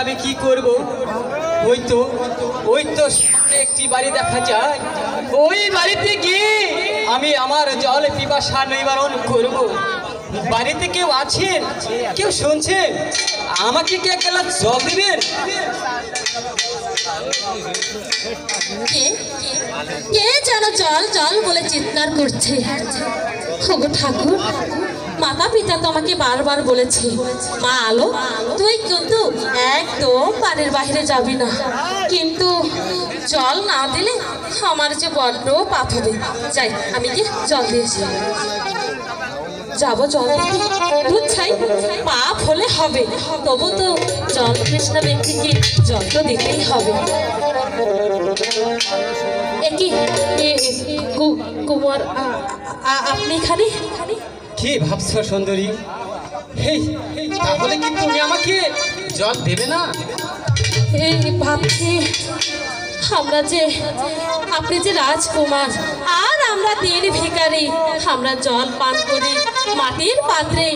আমি কি করব? ওই তো সামনে একটি বাড়ি দেখা যায়, ওই বাড়িতে গিয়ে আমি আমার জল পিপাসা নিবারণ করব। বাড়িতে কেউ আছেন? কেউ শুনছেন? আমাকে কি এক গ্লাস জল দিবেন? কে যেন জল জল বলে চিৎকার করছে। ওগো ঠাকুর, মাতা পিতা তো আমাকে বারবার বলেছে, মা আলো তুই কিন্তু একদম বাড়ির বাইরে যাবি না, কিন্তু জল না দিলে আমার যে বড্ড পাপ হবে। যাই, আমি কি জল দিয়েছি, যাবো জল দিতে। দুধ ছাই পাপ হলে হবে, তবু তো জল তৃষ্ণা ব্যক্তিকে জল তো দিতেই হবে। একই কুমার, আপনি এখানে? কি ভাবছো সুন্দরী? তাহলে কি তুমি আমাকে জল দেবে না? এই ভাবছি, আপনি যে রাজকুমার আর আমরা দিন ভিখারি, আমরা জল পান করি মাটির পাত্রে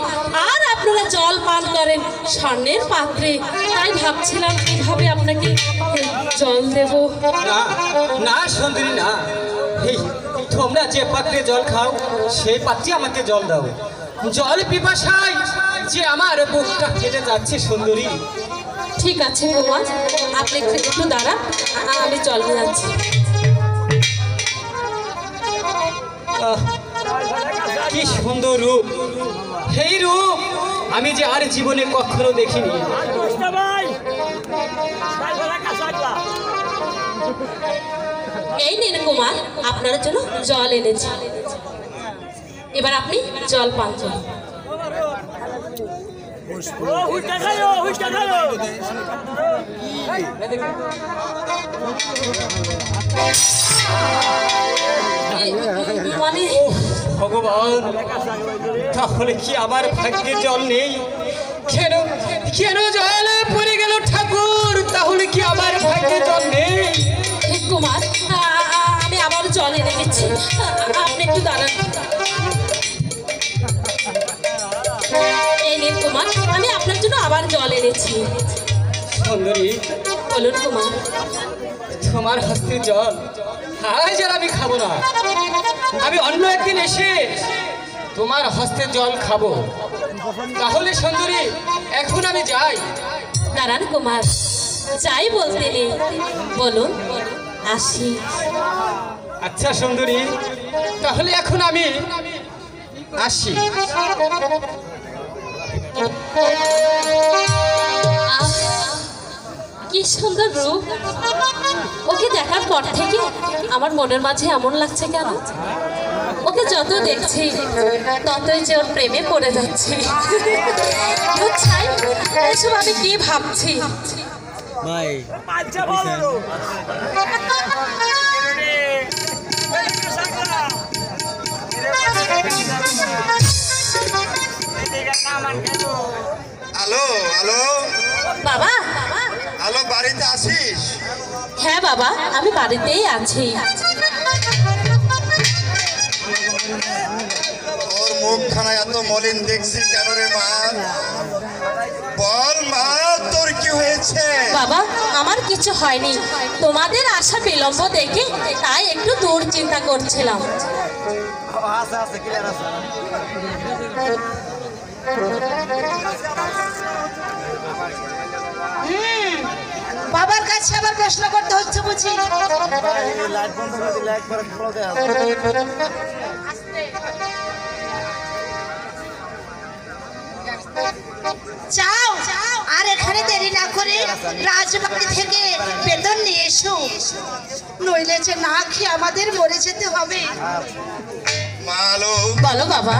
আর আপনারা জল পান করেন স্বর্ণের পাত্রে। তাই ভাবছিলাম কিভাবে আপনাকে জল দেব। না সুন্দরী, না। তোমরা যে পাত্রে জল খাও সেই পাত্রে আমাকে জল দাও। জল পিপাসায় যে আমার বুকটা ফেটে যাচ্ছে সুন্দরী। ঠিক আছে কুমার, আপনি একটু দাঁড়ান, আমি জল নিয়ে যাচ্ছি। কি সুন্দর রূপ! এই রূপ আমি যে আর জীবনে কখনো দেখিনি। এই নিন কুমার, আপনার জন্য জল এনেছি, এবার আপনি জল পান করুন। মানে ভগবান, তাহলে কি আমার ভাগ্যে জল নেই? কেন কেন জলে পড়ে গেল ঠাকুর? তাহলে কি আমার ভাগ্যে জল নেই? কুমার, আমি আবার জল এনে দিচ্ছি, আপনি একটু দাঁড়ান। এই নিন কুমার, আমি আপনার জন্য আবার জল এনেছি। সুন্দরী, বলুন কুমার। তোমার হস্তের জল আজ আর আমি খাবো না। আমি অন্য একদিন এসে তোমার হস্তের জল খাবো। তাহলে সুন্দরী, এখন আমি যাই। দাঁড়ান কুমার, যাই বলতে নেই, বলুন আসি। আচ্ছা সুন্দরী, তাহলে এখন আমি আসি। কি সুন্দর রূপ! ওকে দেখার পর থেকে আমার মনের মাঝে এমন লাগছে কেন, ওকে যত দেখছি ততই যে ওর প্রেমে পড়ে যাচ্ছি। এসব আমি কি ভাবছি? হ্যালো হ্যালো বাবা, হ্যালো, বাড়িতে আছিস? হ্যাঁ বাবা, আমি বাড়িতেই আছি। তোর মুখখানা এত মলিন দেখছি কেন রে মা? বল মা, তোর কি হয়েছে? বাবা, আমার কিছু হয়নি, তোমাদের আসা বিলম্ব দেখে তাই একটু দূর চিন্তা করছিলাম। বাবার কাছে আবার প্রশ্ন করতে হচ্ছে বুঝি? যাও আর এখানে দেরি না করে রাজবাড়ি থেকে বেতন নিয়ে এসো, নইলে যে না খেয়ে আমাদের মরে যেতে হবে। মালো, বলো বাবা।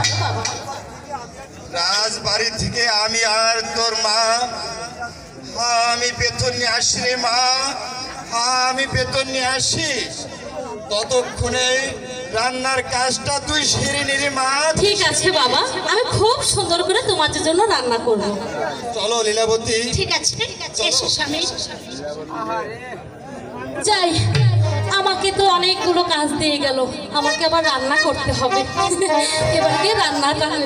রাজবাড়ি থেকে আমি আর তোর মা, আমি বেতন নিয়ে আসি রে মা, আমি বেতন নিয়ে আসি। ততক্ষণে রান্নার কাজটা তুই সেরে নে রে মা। ঠিক আছে বাবা, আমি খুব সুন্দর করে তোমাদের জন্য রান্না করব। চলো লীলাবতী। ঠিক আছে, এসো স্বামী। যাই, আমাকে তো অনেকগুলো কাজ দিয়ে গেল, আমাকে আবার রান্না করতে হবে। এবার গিয়ে রান্নাটা করে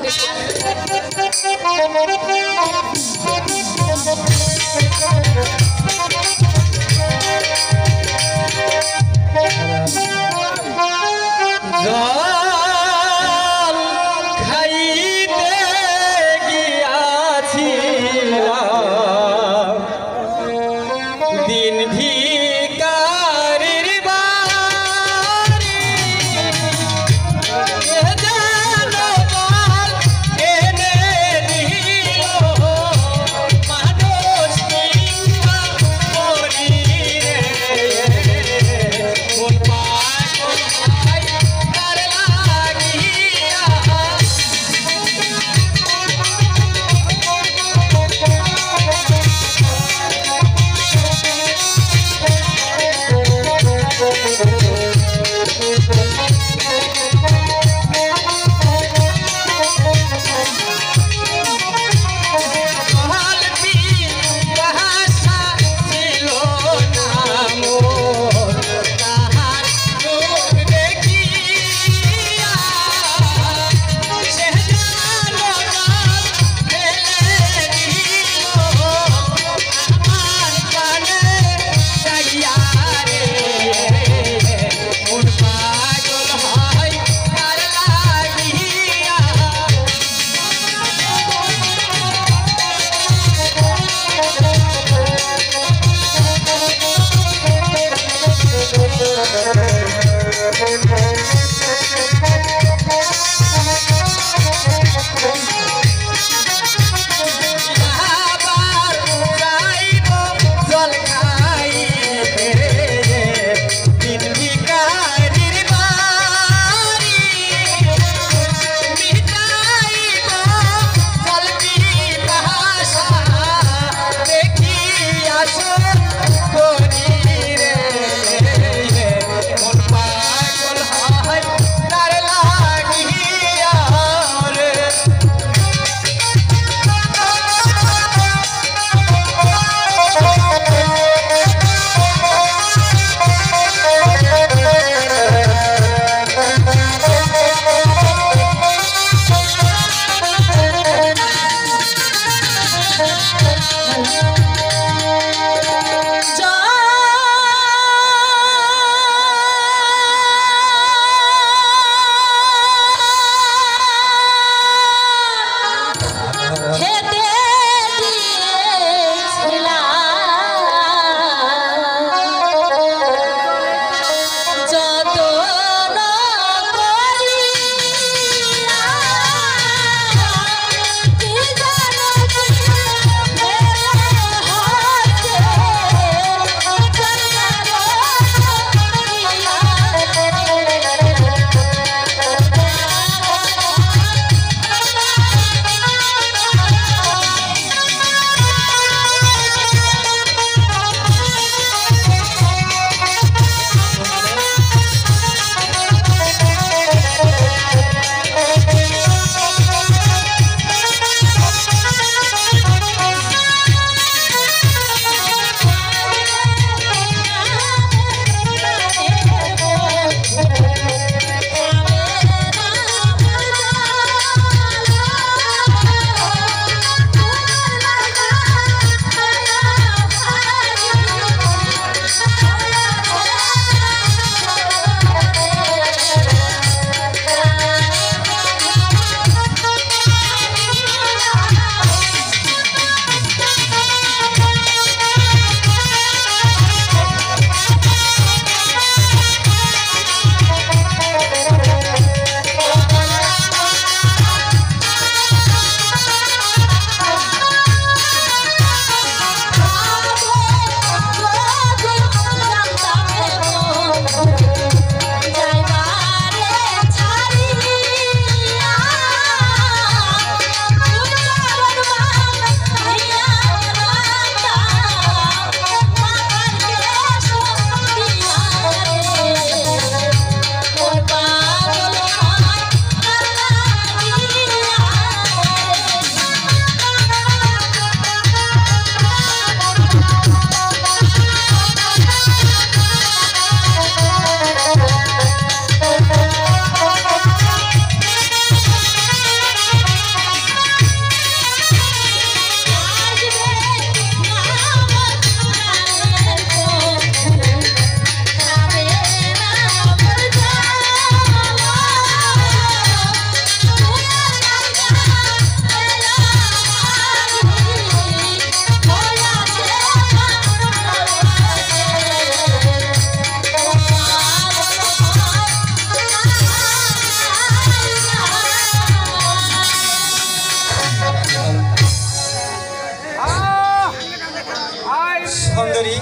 সুন্দরী,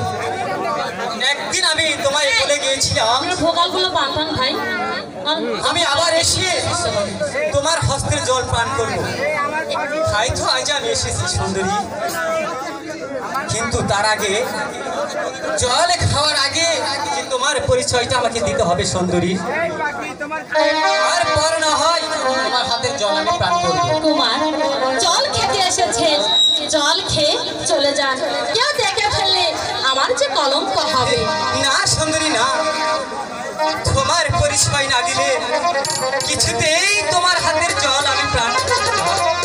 একদিন আমি তোমায় বলে গিয়েছিলাম ভোগালগুলো বাঁধান ভাই। আমি আবার এসে তোমার হস্তের জল পান করবো। তাই তো আজ আমি এসেছি সুন্দরী, কিন্তু তার আগে জল খাওয়ার আগে যে তোমার পরিচয়টা আমাকে দিতে হবে সুন্দরী, আর পর না হয় তোমার হাতের জল আমি পান করবো। কুমার জল খেতে এসেছেন, জল খেয়ে চলে যান। কেউ দেখে ফেললে আমার যে কলঙ্ক হবে। না সুন্দরী না, তোমার পরিচয় না দিলে কিছুতেই তোমার হাতের জল আমি প্রাণ করবো না।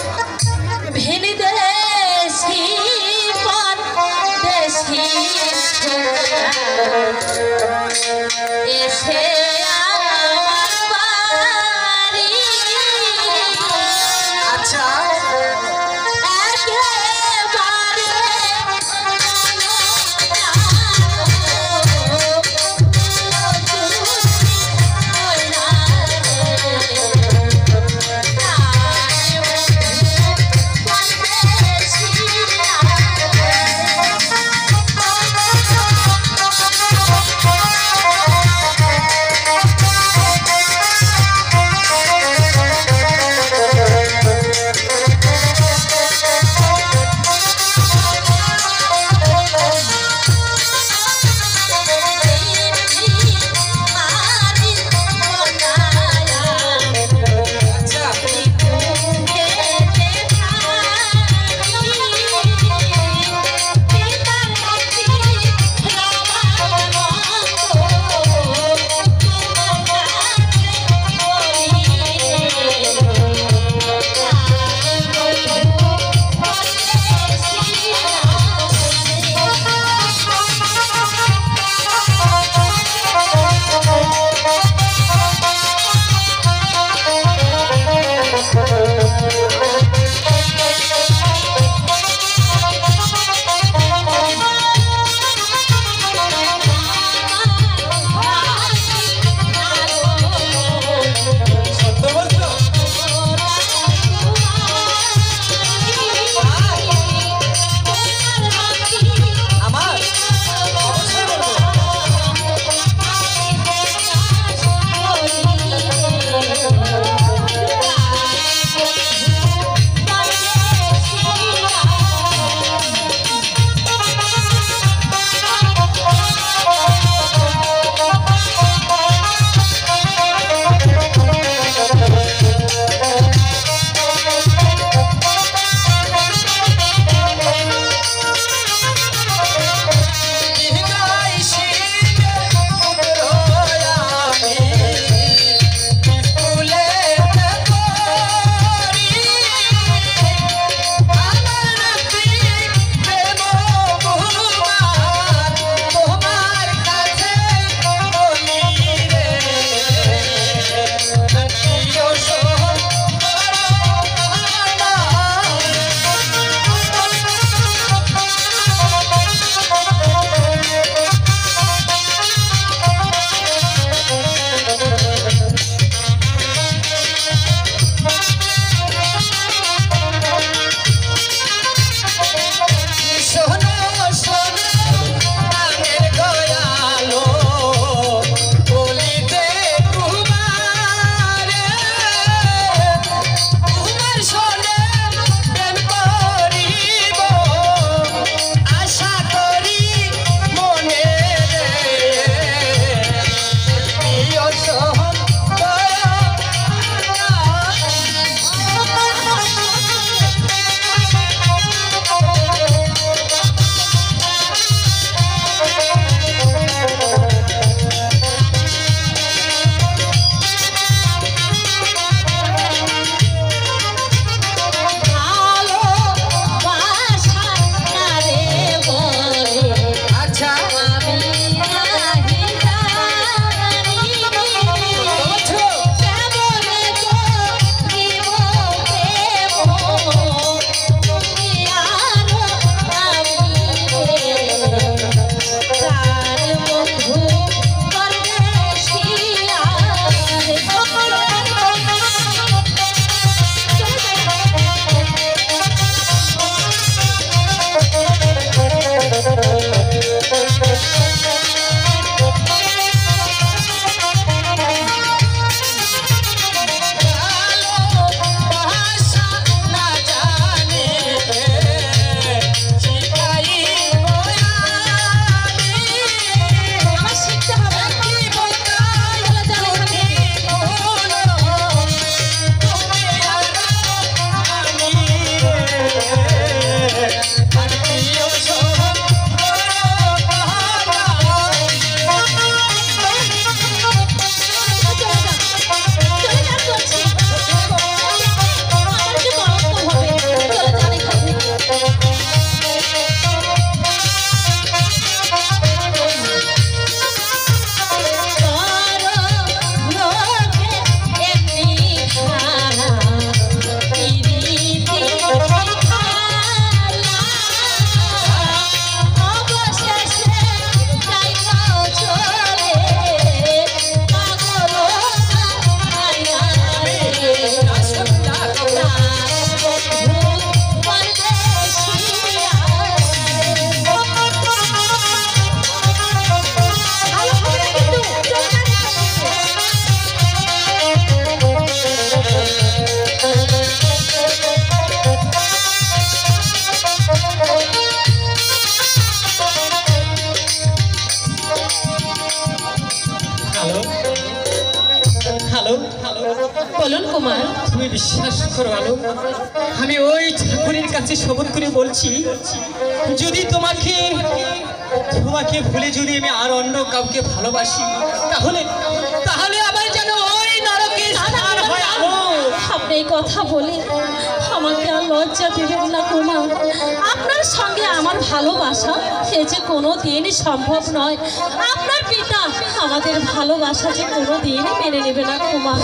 ভেনে দেশি দেশি এসে আমার বাড়ি। আচ্ছা একেবারে বলুন কুমার। তুমি বিশ্বাস করো আলো, আমি ওই ঠাকুরের কাছে শপথ করে বলছি, যদি তোমাকে ভুলে যদি আমি আর অন্য কাউকে ভালোবাসি, তাহলে তাহলে আবার যেন ওই নরকে স্থান হয় আলো। আপনি এই কথা বলে আমাকে আর লজ্জা দেবেন না কুমার। আপনার সঙ্গে আমার ভালোবাসা সে যে কোনো দিনই সম্ভব নয়। আপনার পিতা আমাদের ভালোবাসা যে কোনো দিনই মেনে নেবে না কুমার।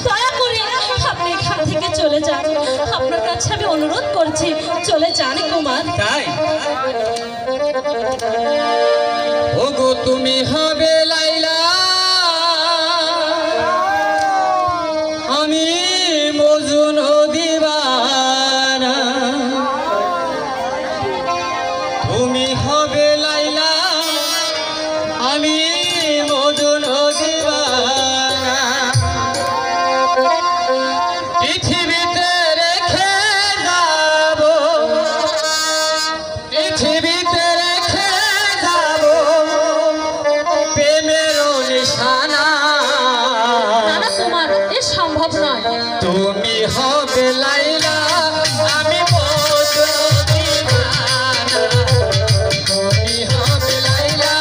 দয়া করে আপনি এখান থেকে চলে যান। আপনার কাছে আমি অনুরোধ করছি, চলে যান কুমার। তাই ওগো তুমি হবে লাইলা, আমি মজুন দিবানা। তুমি হবে লাইলা, আমি মজুন দিবানা। পৃথিবীতে রেখে যাব, পৃথিবীতে রেখে যাব প্রেমের নিশানা। না না কুমার, এ সম্ভব নয়। তুমি হবে লাইলা, আমি মজনু দিওয়ানা। তুমি হবে লাইলা,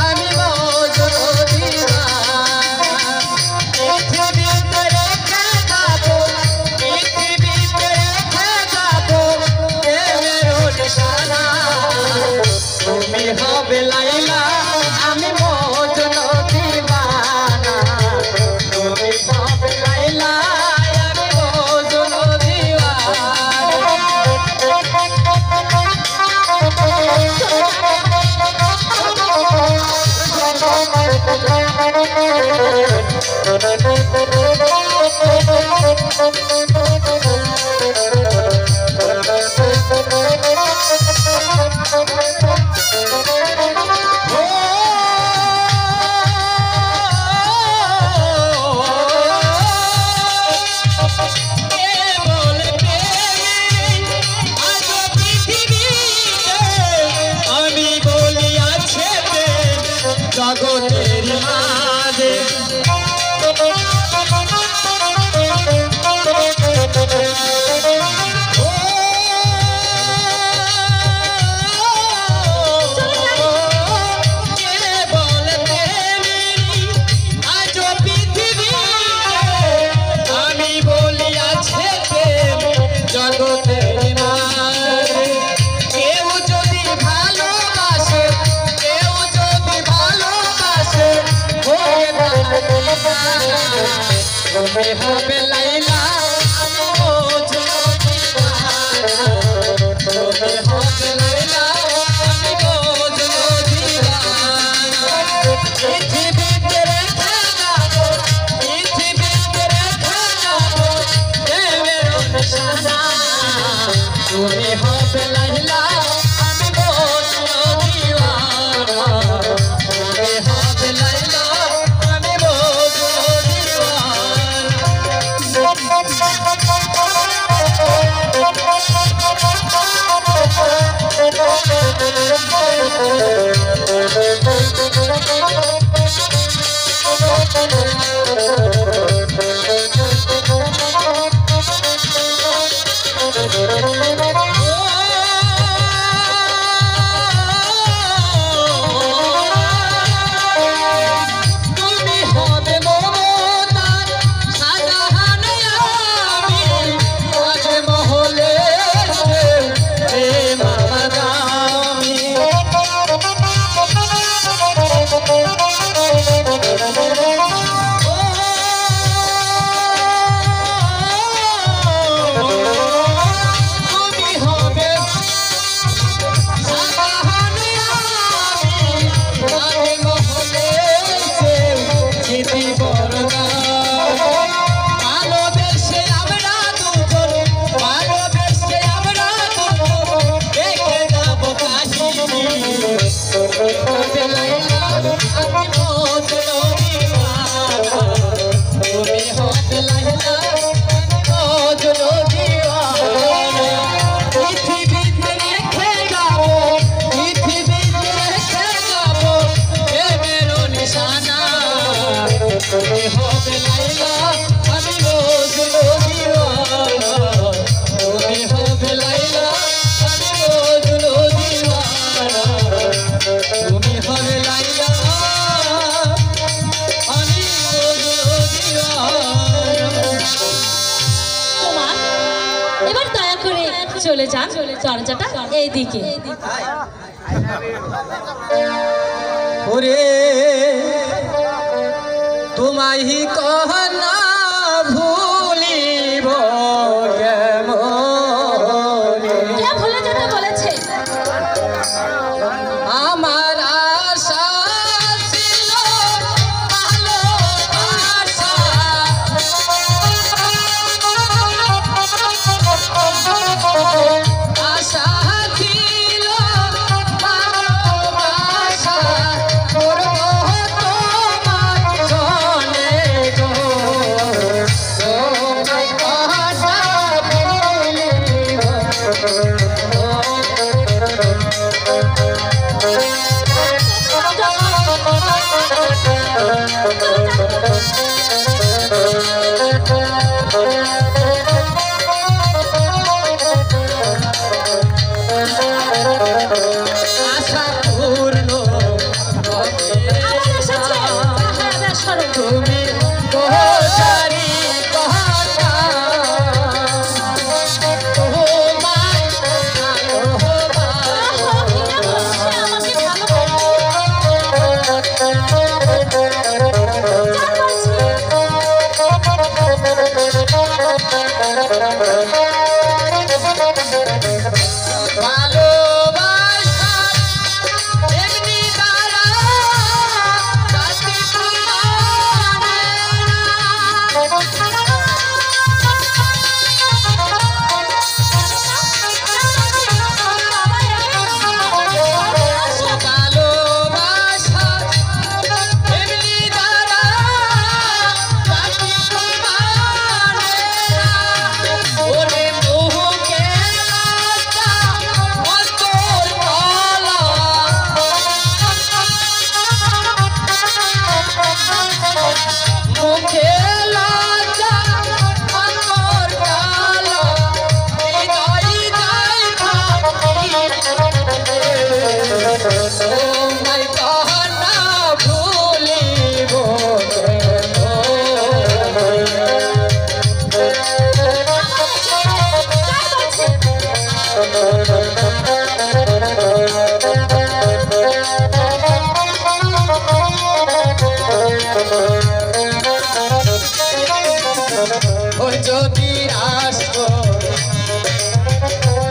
আমি মজনু দিওয়ানা। পৃথিবীতে রেখে যাব, পৃথিবীতে রেখে যাব প্রেমের নিশানা। তুমি হবে লাইলা, আমি মজনু দিওয়ানা। তুমি হবে লাইলা, আমি মজনু আমি বলি আছে জগতের মাঝে। আমি বলি আছে জগতের মাঝে। কেউ যদি ভালোবাসে, কেউ যদি ভালোবাসে, তুমি হবে লাইলা, আমি মজনু দিওয়ানা। তুমি হবে লাইলা, আমি মজনু দিওয়ানা। পৃথিবীতে রেখে যাব, পৃথিবীতে রেখে যাব প্রেমের নিশানা। তুমি হবে লাইলা, আমি মজনু দিওয়ানা। তুমি হবে লাইলা, আমি মজনু তুমি হবে মমতার শাহজাহান, আমি রাজমহলে প্রেম বাগামি। তুমি হবে শাহজাহান, আমি রাজমহলে স্মৃতি বরদান। ভালোবেসে আমরা দুজন, ভালোবেসে আমরা দুজন দেখে যাব কাশ্মীর। হবে লাইলা, আমি মজনু দিওয়ানা। তুমি হবে লাইলা, আমি মজনু দিওয়ানা। পৃথিবীতে রেখে যাব, পৃথিবীতে রেখে যাব প্রেমের নিশানা। তুমি হবে লাইলা, আমি চলে যান, দরজাটা এইদিকে। ওরে তোমায় কহনা ভুলিব কেমনে? কে ভুলে যেতে বলেছে? আমার আশা ছিল ভালো আশা, আশা ছিল ভালোবাসা করব তোমার জনে গো, তোমায় কথা বলিব। আশা পূর্ণ হবে আবার এসেছে। হ্যাঁ, বেশ সরো। তুমি কোথারি কথা তোমায় ভালোবাসা। আহা, কিনা বলছে আমাকে ভালোবাসা এমনি দ্বারা জাতি ভালোবাসা এমনি দ্বারা জাতি ওরে মোহকে অন্তর বলা মুখে লজ্জা অন্তর কালা হৃদয় যায় তোমায় কহনা ভুলিব ও যদি রাষ্ট্র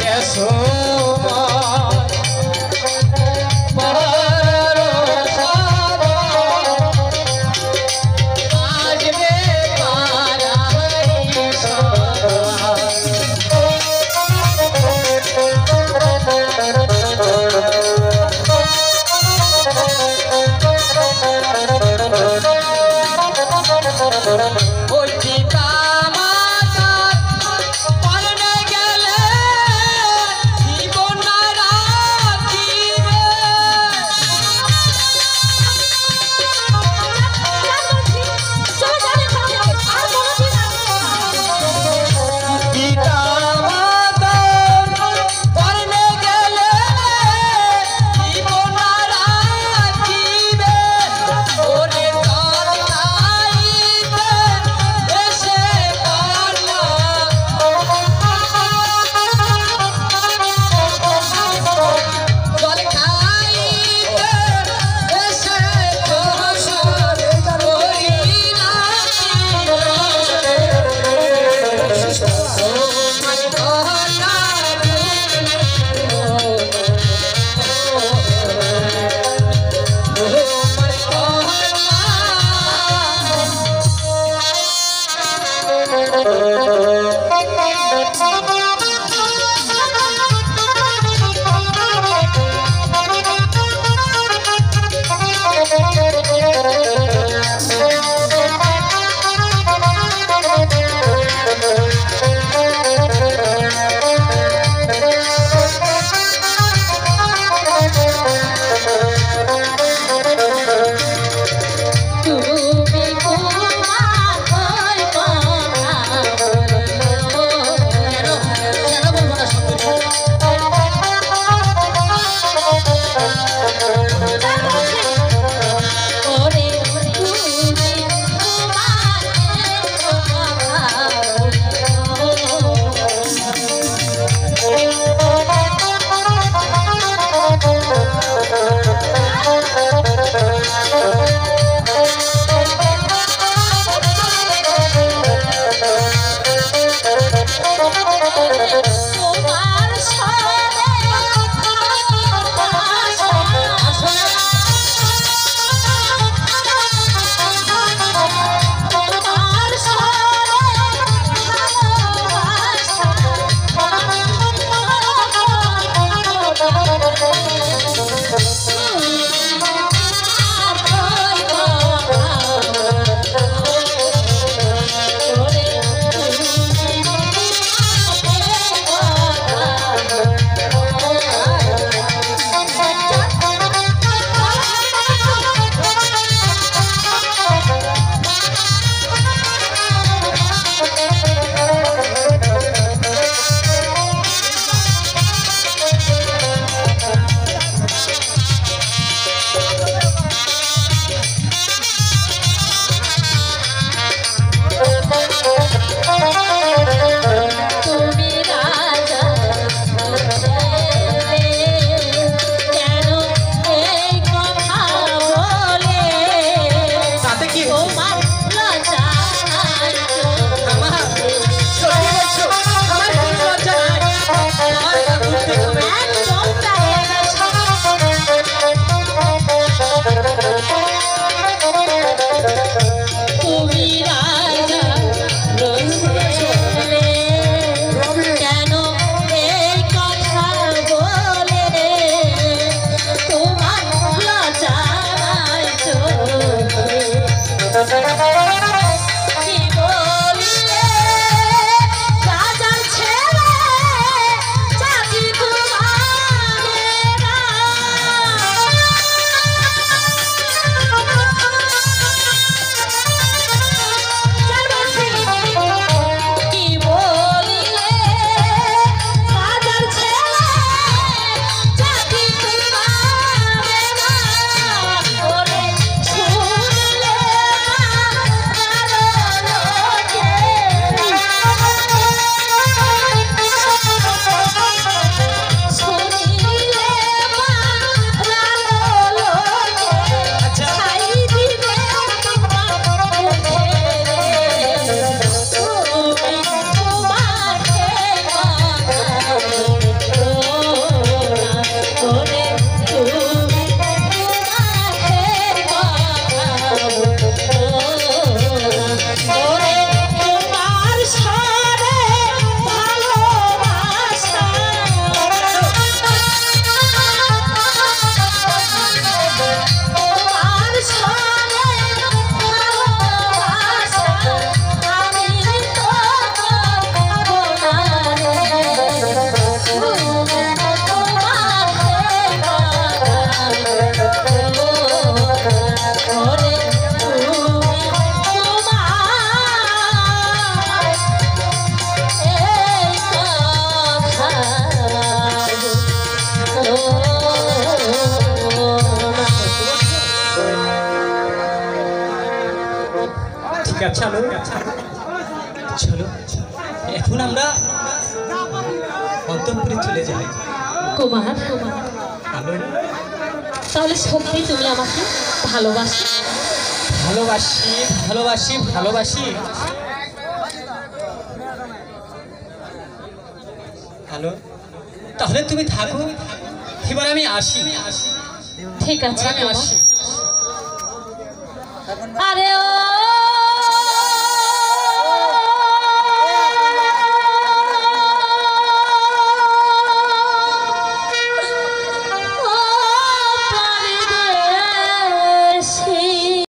দেশো আসবে ওই পিতা মাতার পরনে গেলে জীবন রাখিবে। পিতা মাতার পরনে গেলে জীবন রাখিবে। ওরে কান্নাইতে এসে কান্না জল খাইতে এসে দোষর করিলা তোমায় কহনা তোমায় তুমি তোমার চলো চলো এখন আমরা অন্তঃপুরে চলে যাই। কুমার, আলো তাহলে সত্যি তুমি আমাকে ভালোবাসো? ভালোবাসি ভালোবাসি ভালোবাসি। হ্যালো, তাহলে তুমি থাকো, এবার আমি আসি। ঠিক আছে আমি আসি। আরে ও